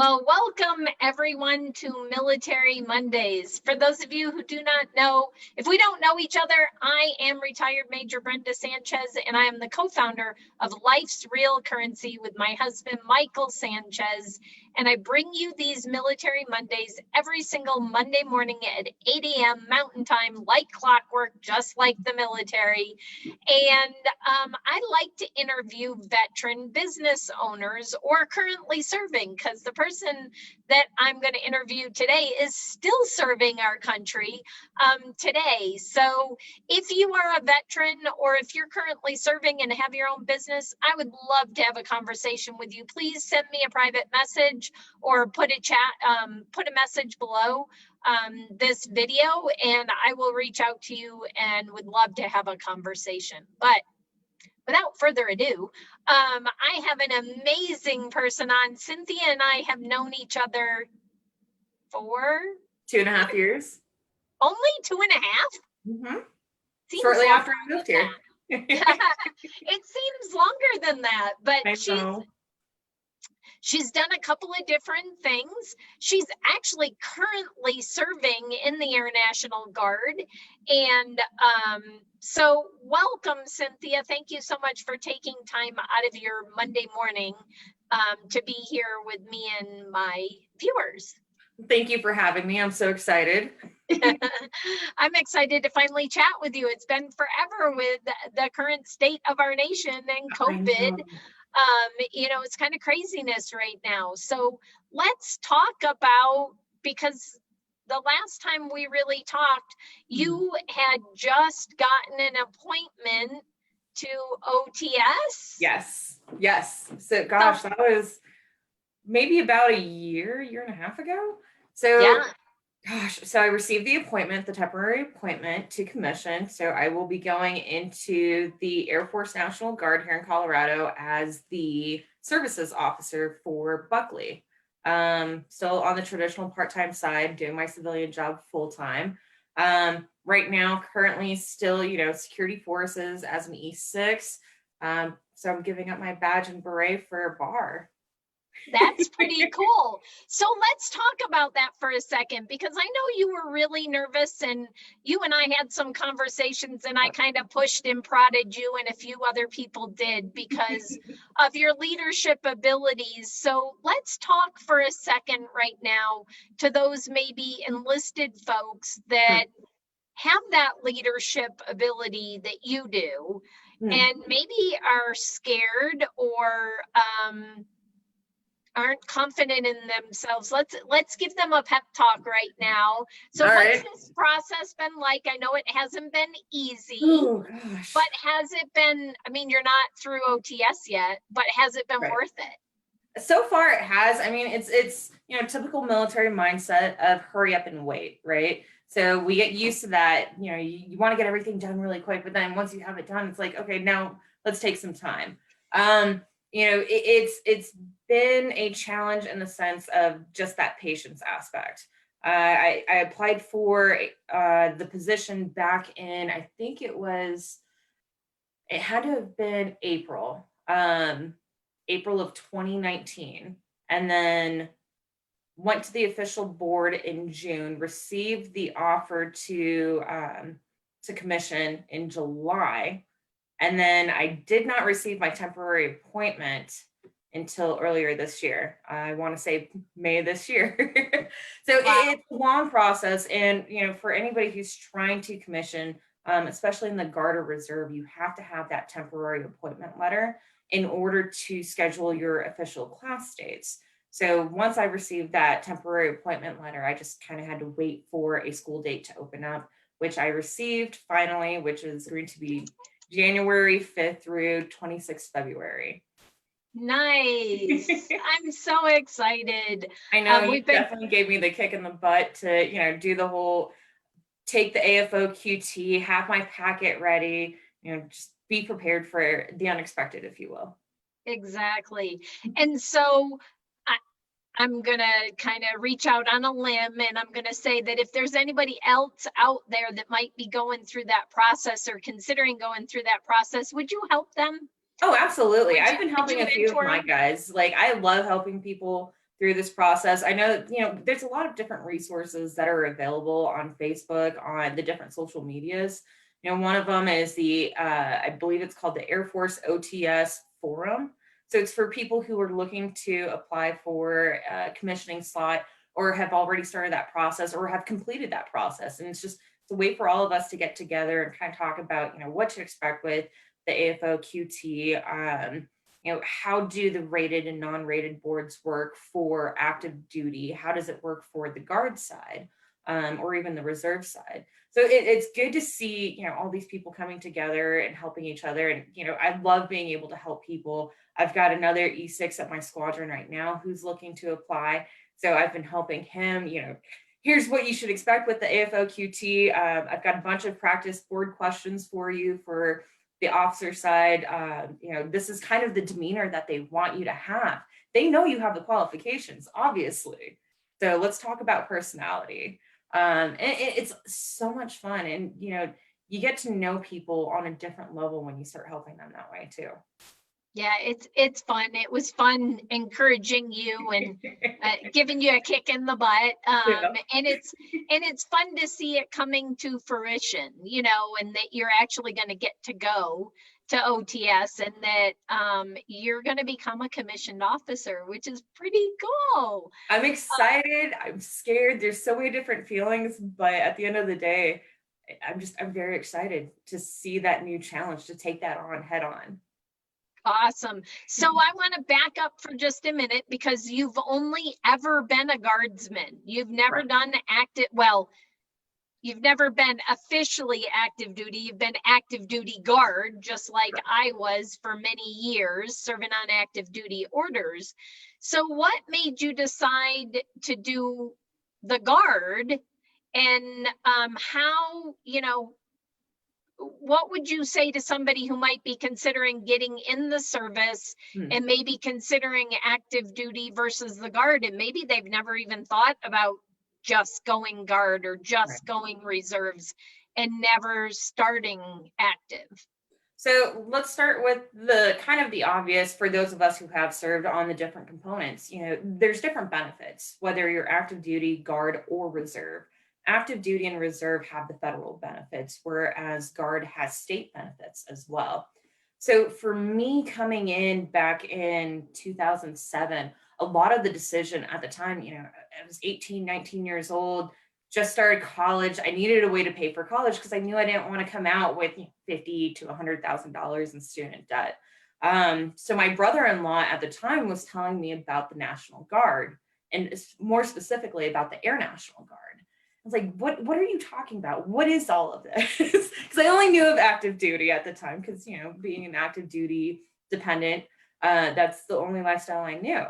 Well, welcome everyone to Military Mondays. For those of you who do not know, if we don't know each other, I am retired Major Brenda Sanchez, and I am the co-founder of Life's Real Currency with my husband, Michael Sanchez. And I bring you these Military Mondays every single Monday morning at 8 a.m. Mountain Time, like clockwork, just like the military. And I like to interview veteran business owners or currently serving, because the person that I'm going to interview today is still serving our country today. So if you are a veteran or if you're currently serving and have your own business, I would love to have a conversation with you. Please send me a private message or put a message below this video, and I will reach out to you and would love to have a conversation. But without further ado, I have an amazing person on. Cinthia and I have known each other for 2.5 years. Only 2.5? Mm-hmm. Shortly after I moved here. It seems longer than that, but she's done a couple of different things. She's actually currently serving in the Air National Guard. And so welcome, Cinthia. Thank you so much for taking time out of your Monday morning to be here with me and my viewers. Thank you for having me. I'm so excited. I'm excited to finally chat with you. It's been forever with the current state of our nation and COVID. It's kind of craziness right now. So let's talk about, because the last time we really talked, you had just gotten an appointment to OTS. Yes. So gosh, that was maybe about a year and a half ago. So yeah. Gosh, so I received the temporary appointment to commission. So I will be going into the Air Force National Guard here in Colorado as the services officer for Buckley. Still on the traditional part-time side, doing my civilian job full-time. Right now, currently still, security forces as an E6. So I'm giving up my badge and beret for a bar. That's pretty cool. So let's talk about that for a second, because I know you were really nervous, and you and I had some conversations, and I kind of pushed and prodded you, and a few other people did, because of your leadership abilities. So let's talk for a second right now to those maybe enlisted folks that have that leadership ability that you do, and maybe are scared or aren't confident in themselves. Let's give them a pep talk right now. So what's this process been like? I know it hasn't been easy, but has it been, you're not through OTS yet, but has it been worth it? So far it has. It's typical military mindset of hurry up and wait, right? So we get used to that. You want to get everything done really quick, but then once you have it done, it's like, okay, now let's take some time. It's been a challenge in the sense of just that patience aspect. I applied for the position back in, I think it had to have been April of 2019, and then went to the official board in June, received the offer to commission in July. And then I did not receive my temporary appointment until earlier this year. I want to say May this year. So it's a long process. And, for anybody who's trying to commission, especially in the Guard or Reserve, you have to have that temporary appointment letter in order to schedule your official class dates. So once I received that temporary appointment letter, I just kind of had to wait for a school date to open up, which I received finally, which is going to be January 5th through 26th February. Nice. I'm so excited. I know you definitely gave me the kick in the butt to, do the whole, take the AFO QT, have my packet ready, just be prepared for the unexpected, if you will. Exactly. And so I'm going to kind of reach out on a limb, and I'm going to say that if there's anybody else out there that might be going through that process or considering going through that process, would you help them? Oh, absolutely. I've been helping a few of my guys. Like, I love helping people through this process. I know, there's a lot of different resources that are available on Facebook, on the different social medias. One of them is I believe it's called the Air Force OTS Forum. So it's for people who are looking to apply for a commissioning slot, or have already started that process, or have completed that process. And it's a way for all of us to get together and kind of talk about, what to expect with the AFO QT. How do the rated and non-rated boards work for active duty? How does it work for the guard side, or even the reserve side? So it's good to see, all these people coming together and helping each other. And, I love being able to help people. I've got another E6 at my squadron right now who's looking to apply. So I've been helping him, here's what you should expect with the AFO QT. I've got a bunch of practice board questions for you for the officer side. This is kind of the demeanor that they want you to have. They know you have the qualifications, obviously. So let's talk about personality. And it's so much fun. And, you get to know people on a different level when you start helping them that way too. Yeah, it's fun. It was fun encouraging you and giving you a kick in the butt. And it's fun to see it coming to fruition, and that you're actually going to get to go to OTS, and that you're going to become a commissioned officer, which is pretty cool. I'm excited. I'm scared. There's so many different feelings, but at the end of the day, I'm very excited to see that new challenge, to take that on head on. Awesome. So I want to back up for just a minute, because you've only ever been a guardsman. You've never done you've never been officially active duty. You've been active duty guard, just like I was for many years, serving on active duty orders. So what made you decide to do the guard, and how, what would you say to somebody who might be considering getting in the service and maybe considering active duty versus the guard, and maybe they've never even thought about just going guard or just going reserves and never starting active? So let's start with the kind of the obvious for those of us who have served on the different components. There's different benefits, whether you're active duty, guard, or reserve. Active duty and reserve have the federal benefits, whereas guard has state benefits as well. So for me, coming in back in 2007, a lot of the decision at the time, I was 18, 19 years old, just started college. I needed a way to pay for college because I knew I didn't want to come out with $50,000 to $100,000 in student debt. So my brother-in-law at the time was telling me about the National Guard, and more specifically about the Air National Guard. I was like, what are you talking about? What is all of this? Because I only knew of active duty at the time, because, being an active duty dependent, that's the only lifestyle I knew.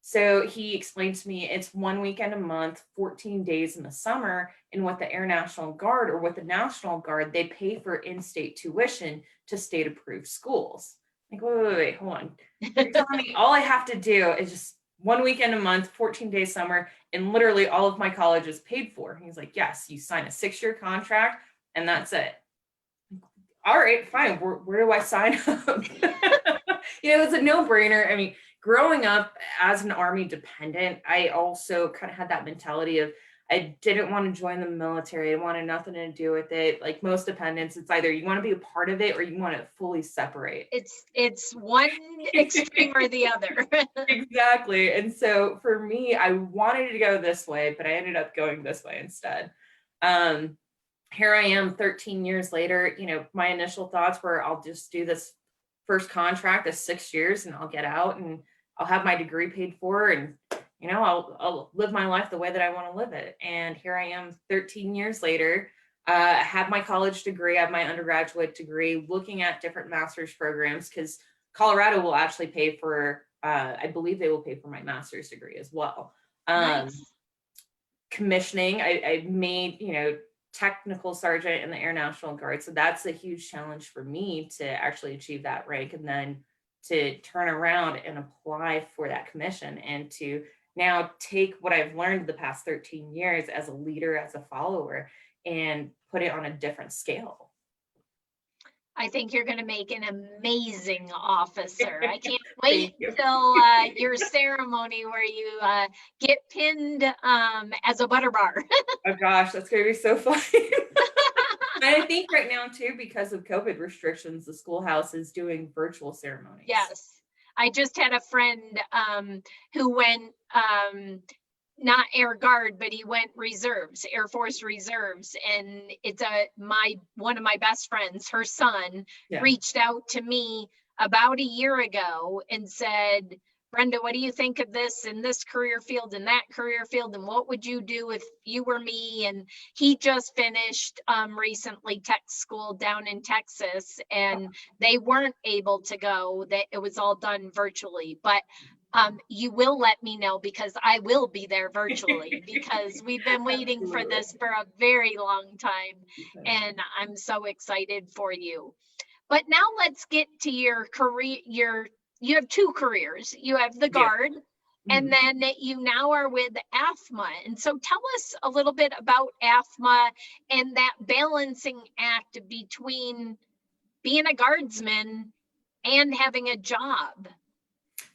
So he explained to me it's 1 weekend a month, 14 days in the summer. And with the Air National Guard, or with the National Guard, they pay for in-state tuition to state approved schools. Like, wait, hold on. You're telling me all I have to do is just 1 weekend a month, 14 days summer, and literally all of my college is paid for. He's like, yes, you sign a 6-year contract and that's it. All right, fine. Where do I sign up? It's a no-brainer. I mean, growing up as an Army dependent, I also kind of had that mentality of, I didn't want to join the military. I wanted nothing to do with it. Like most dependents, it's either you want to be a part of it or you want to fully separate. It's one extreme or the other. Exactly. And so for me, I wanted to go this way, but I ended up going this way instead. Here I am 13 years later. My initial thoughts were, I'll just do this first contract of 6 years and I'll get out and I'll have my degree paid for, and I'll live my life the way that I want to live it. And here I am 13 years later. I have my college degree, I have my undergraduate degree, looking at different master's programs, because Colorado will actually pay for, I believe they will pay for my master's degree as well. Nice. Commissioning, I made, technical sergeant in the Air National Guard. So that's a huge challenge for me to actually achieve that rank, and then to turn around and apply for that commission, and to now take what I've learned the past 13 years as a leader, as a follower, and put it on a different scale. I think you're going to make an amazing officer. I can't Thank wait you. till your ceremony where you get pinned as a butter bar. Oh gosh, that's gonna be so fun. And I think right now too, because of COVID restrictions, the schoolhouse is doing virtual ceremonies. Yes. I just had a friend who went not Air Guard, but he went reserves, Air Force reserves. And it's one of my best friends, her son, Yeah. reached out to me about a year ago and said, Brenda, what do you think of this in this career field and that career field? And what would you do if you were me? And he just finished recently tech school down in Texas, and they weren't able to go. It was all done virtually. But you will let me know, because I will be there virtually, because we've been waiting for this for a very long time, and I'm so excited for you. But now let's get to your career. You have two careers. You have the Guard, and then you now are with AAFMA. And so tell us a little bit about AAFMA and that balancing act between being a guardsman and having a job.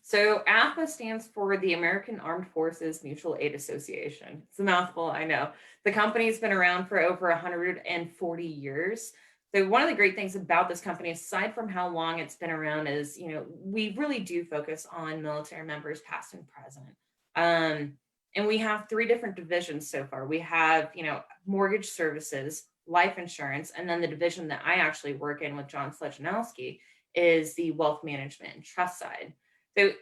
So AAFMA stands for the American Armed Forces Mutual Aid Association. It's a mouthful, I know. The company's been around for over 140 years. So one of the great things about this company, aside from how long it's been around, is, we really do focus on military members, past and present. And we have 3 different divisions so far. We have, mortgage services, life insurance, and then the division that I actually work in with John Sledjanowski is the wealth management and trust side. So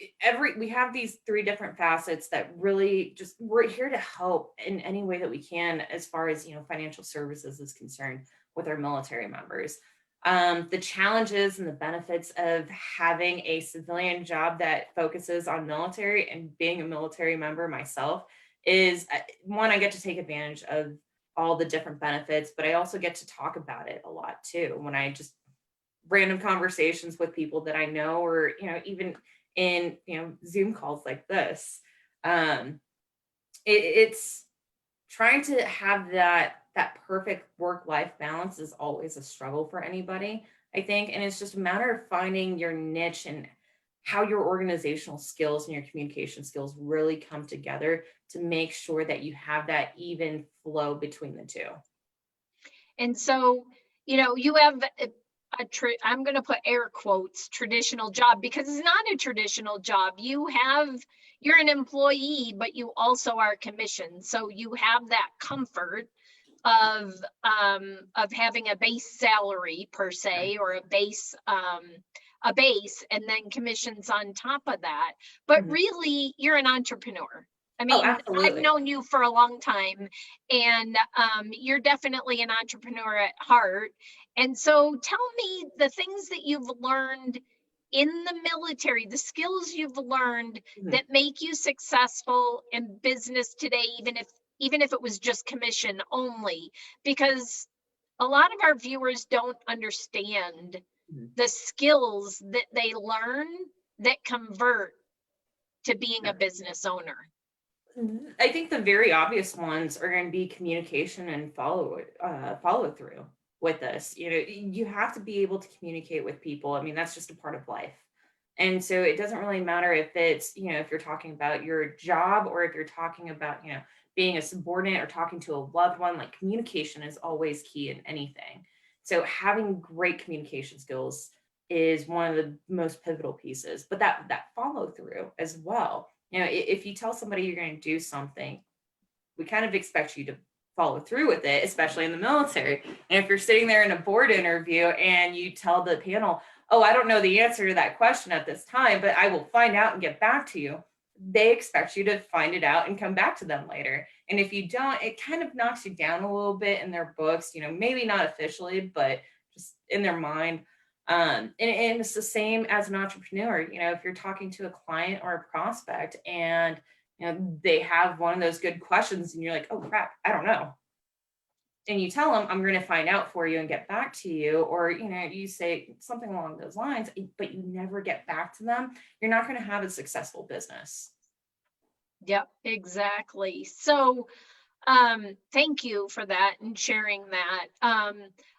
we have these 3 different facets that really we're here to help in any way that we can, as far as, financial services is concerned with our military members. The challenges and the benefits of having a civilian job that focuses on military, and being a military member myself, is one, I get to take advantage of all the different benefits, but I also get to talk about it a lot too. When I just random conversations with people that I know, or, even in, Zoom calls like this, it's trying to have that perfect work-life balance is always a struggle for anybody, I think. And it's just a matter of finding your niche and how your organizational skills and your communication skills really come together to make sure that you have that even flow between the two. And so, you have I'm going to put air quotes, traditional job, because it's not a traditional job. You're an employee, but you also are commissioned. So you have that comfort of having a base salary per se, or a base, and then commissions on top of that. But really, you're an entrepreneur. I mean, I've known you for a long time, and you're definitely an entrepreneur at heart. And so tell me the things that you've learned in the military, the skills you've learned that make you successful in business today, even if it was just commission only, because a lot of our viewers don't understand the skills that they learn that convert to being a business owner. I think the very obvious ones are going to be communication and follow through with this. You have to be able to communicate with people. I mean, that's just a part of life. And so it doesn't really matter if it's, if you're talking about your job, or if you're talking about, being a subordinate or talking to a loved one. Like, communication is always key in anything. So having great communication skills is one of the most pivotal pieces, but that follow through as well. If you tell somebody you're going to do something, we kind of expect you to follow through with it, especially in the military. And if you're sitting there in a board interview and you tell the panel, oh, I don't know the answer to that question at this time, but I will find out and get back to you, they expect you to find it out and come back to them later. And if you don't, it kind of knocks you down a little bit in their books, maybe not officially, but just in their mind. And it's the same as an entrepreneur. If you're talking to a client or a prospect, and they have one of those good questions, and you're like, oh crap, I don't know, and you tell them, I'm going to find out for you and get back to you, or you say something along those lines, but you never get back to them, you're not going to have a successful business. Yep, exactly. So thank you for that and sharing that.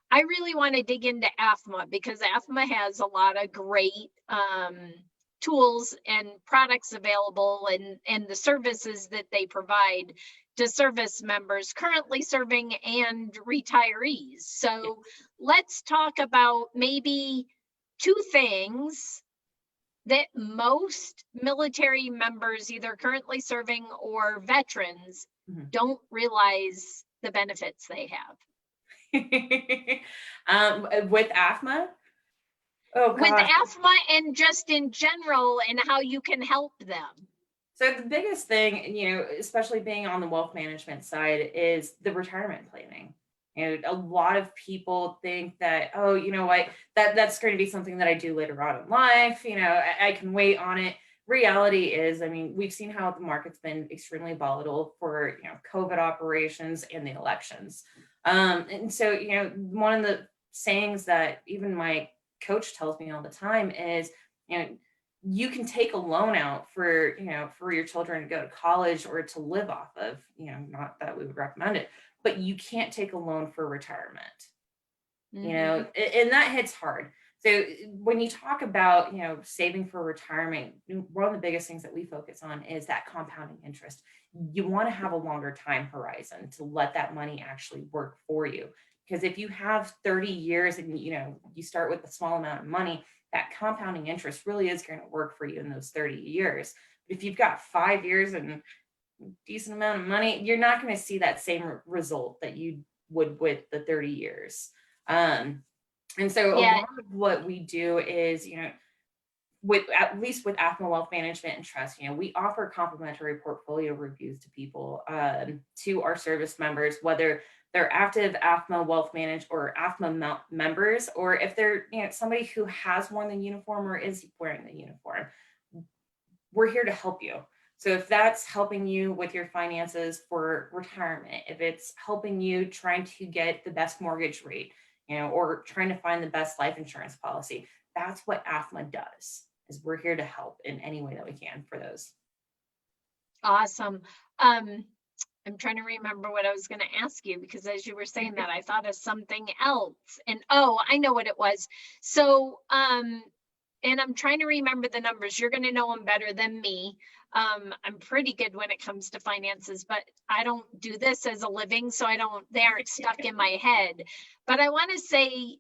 I really want to dig into AAFMA because AAFMA has a lot of great tools and products available, and the services that they provide to service members currently serving and retirees. So let's talk about maybe two things that most military members, either currently serving or veterans, don't realize the benefits they have. With AAFMA? Oh, with gosh. AAFMA and just in general, and how you can help them. So the biggest thing, especially being on the wealth management side, is the retirement planning. A lot of people think that, oh, you know what, that's going to be something that I do later on in life. I can wait on it. Reality is, we've seen how the market's been extremely volatile for, COVID operations and the elections. And so, one of the sayings that even my coach tells me all the time is, you can take a loan out for your children to go to college or to live off of, not that we would recommend it, but you can't take a loan for retirement, and that hits hard. So when you talk about, saving for retirement, one of the biggest things that we focus on is that compounding interest. You want to have a longer time horizon to let that money actually work for you. Because if you have 30 years and, you start with a small amount of money, that compounding interest really is going to work for you in those 30 years. But if you've got 5 years and a decent amount of money, you're not going to see that same result that you would with the 30 years. And so a lot of what we do is, at least with AAFMA Wealth Management and Trust, we offer complimentary portfolio reviews to people, to our service members, whether they're active AAFMA Wealth Management or AAFMA members, or if they're somebody who has worn the uniform or is wearing the uniform. We're here to help you. So if that's helping you with your finances for retirement, if it's helping you trying to get the best mortgage rate, or trying to find the best life insurance policy, that's what AAFMA does. Is we're here to help in any way that we can for those. Awesome. I'm trying to remember what I was going to ask you, because as you were saying that, I thought of something else. And I know what it was. So, and I'm trying to remember the numbers. You're going to know them better than me. I'm pretty good when it comes to finances, but I don't do this as a living, so they aren't stuck in my head. But I want to say,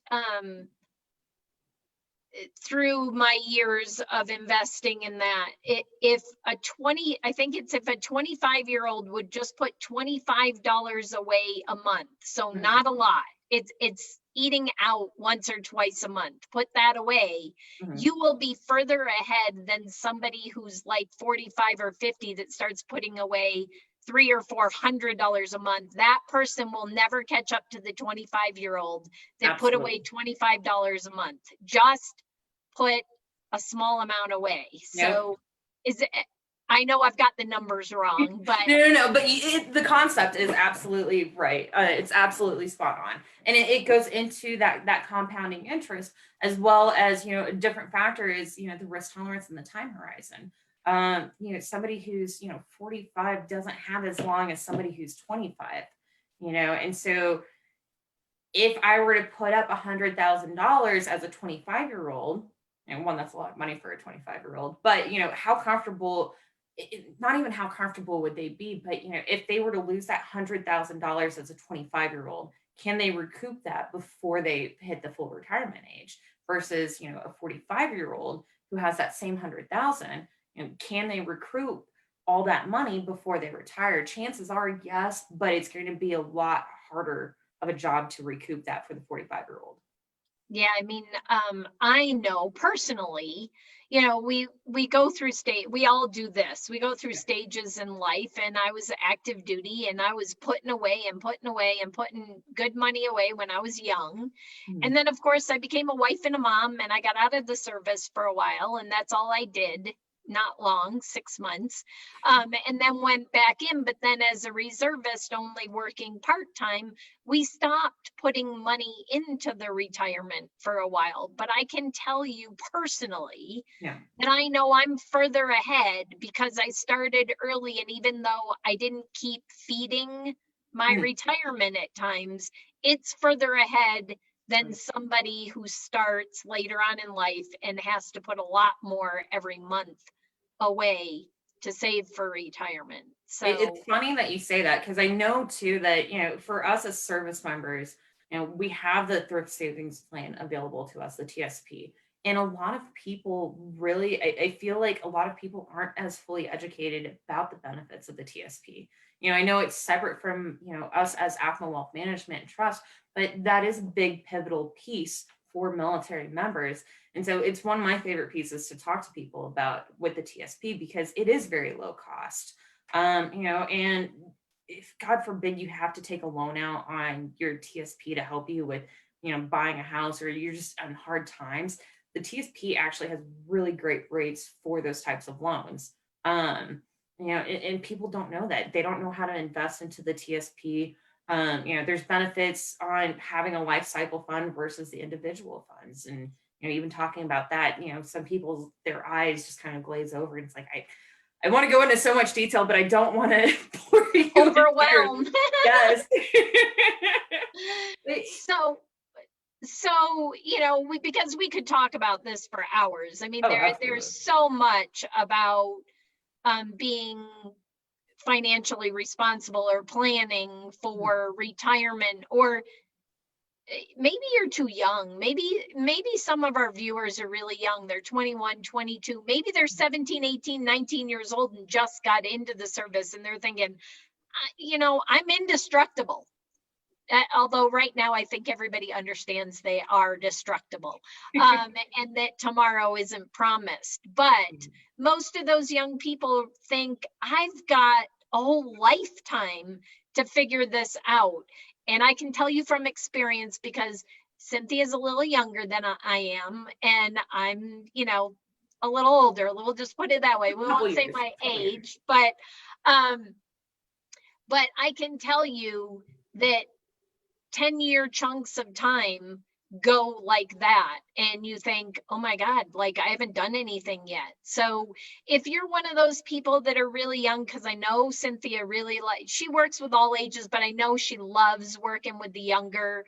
through my years of investing in that, if a 25-year-old would just put $25 away a month, so not a lot, it's eating out once or twice a month, put that away, you will be further ahead than somebody who's like 45 or 50 that starts putting away $300 or $400 a month. That person will never catch up to the 25-year-old that Absolutely. put away $25 a month. Just put a small amount away. So I know I've got the numbers wrong, but no, but the concept is absolutely right. It's absolutely spot on. And it goes into that compounding interest, as well as, a different factor is, the risk tolerance and the time horizon. Somebody who's, 45 doesn't have as long as somebody who's 25, and so if I were to put up $100,000 as a 25-year-old, and one, that's a lot of money for a 25-year-old, but how comfortable, not even how comfortable would they be, but if they were to lose that $100,000 as a 25-year-old, can they recoup that before they hit the full retirement age versus a 45-year-old who has that same 100,000, can they recoup all that money before they retire? Chances are yes, but it's going to be a lot harder of a job to recoup that for the 45-year-old. Yeah, I know personally, we go through we all do this. We go through stages in life, and I was active duty, and I was putting away and putting good money away when I was young. And then of course I became a wife and a mom, and I got out of the service for a while, and that's all I did. Not long, 6 months, and then went back in. But then as a reservist, only working part-time, we stopped putting money into the retirement for a while. But I can tell you personally that I know I'm further ahead because I started early. And even though I didn't keep feeding my retirement at times, it's further ahead than somebody who starts later on in life and has to put a lot more every month away to save for retirement. So It's funny that you say that, because I know too that, for us as service members, we have the thrift savings plan available to us, the TSP. And a lot of people really, I feel like a lot of people aren't as fully educated about the benefits of the TSP. I know it's separate from, us as AAFMA Wealth Management and Trust, but that is a big pivotal piece for military members. And so it's one of my favorite pieces to talk to people about with the TSP, because it is very low cost. And if God forbid you have to take a loan out on your TSP to help you with, buying a house, or you're just on hard times, the TSP actually has really great rates for those types of loans. And people don't know that. They don't know how to invest into the TSP. There's benefits on having a life cycle fund versus the individual funds. And, even talking about that, some people, their eyes just kind of glaze over, and it's like, I want to go into so much detail, but I don't want to bore you. overwhelmed. Yes. So, because we could talk about this for hours. I mean, Oh, there's so much about being financially responsible or planning for retirement, or maybe you're too young. Maybe some of our viewers are really young. They're 21, 22, maybe they're 17, 18, 19 years old and just got into the service, and they're thinking, I'm indestructible. Although right now I think everybody understands they are destructible, and that tomorrow isn't promised. But most of those young people think, I've got a whole lifetime to figure this out. And I can tell you from experience, because Cinthia is a little younger than I am, and I'm, a little older. We'll just put it that way. We won't say my age, but I can tell you that 10-year chunks of time go like that, and you think, oh my God, like I haven't done anything yet. So if you're one of those people that are really young, because I know Cinthia really she works with all ages, but I know she loves working with the younger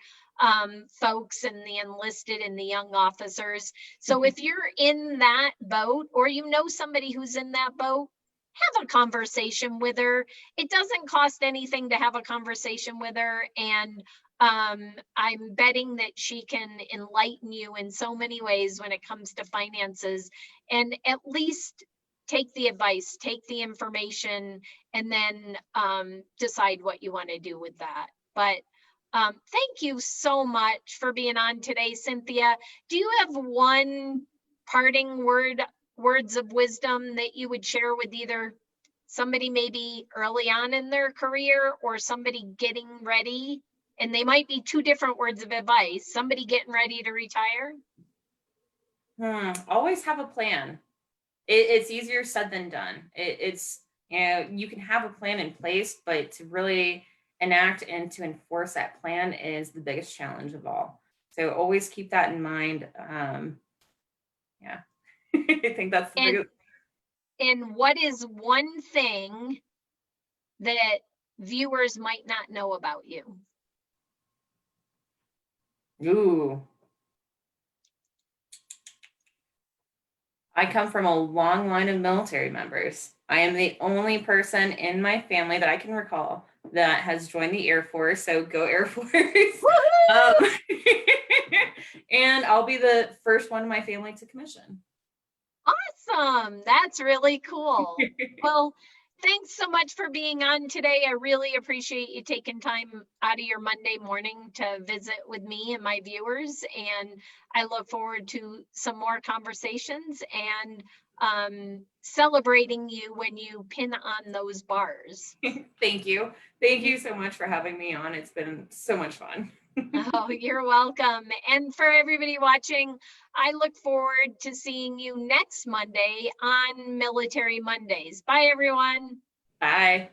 folks and the enlisted and the young officers. So if you're in that boat, or somebody who's in that boat, have a conversation with her. It doesn't cost anything to have a conversation with her, and I'm betting that she can enlighten you in so many ways when it comes to finances, and at least take the advice, take the information, and then decide what you want to do with that. But thank you so much for being on today, Cinthia. Do you have one parting words of wisdom that you would share with either somebody maybe early on in their career, or somebody getting ready? And they might be two different words of advice. Somebody getting ready to retire. Always have a plan. It's easier said than done. It's you can have a plan in place, but to really enact and to enforce that plan is the biggest challenge of all. So always keep that in mind. Yeah, I think that's the biggest. And what is one thing that viewers might not know about you? Ooh. I come from a long line of military members. I am the only person in my family that I can recall that has joined the Air Force. So go Air Force. And I'll be the first one in my family to commission. Awesome. That's really cool. Well, thanks so much for being on today. I really appreciate you taking time out of your Monday morning to visit with me and my viewers. And I look forward to some more conversations and celebrating you when you pin on those bars. Thank you. Thank you so much for having me on. It's been so much fun. Oh, you're welcome. And for everybody watching, I look forward to seeing you next Monday on Military Mondays. Bye, everyone. Bye.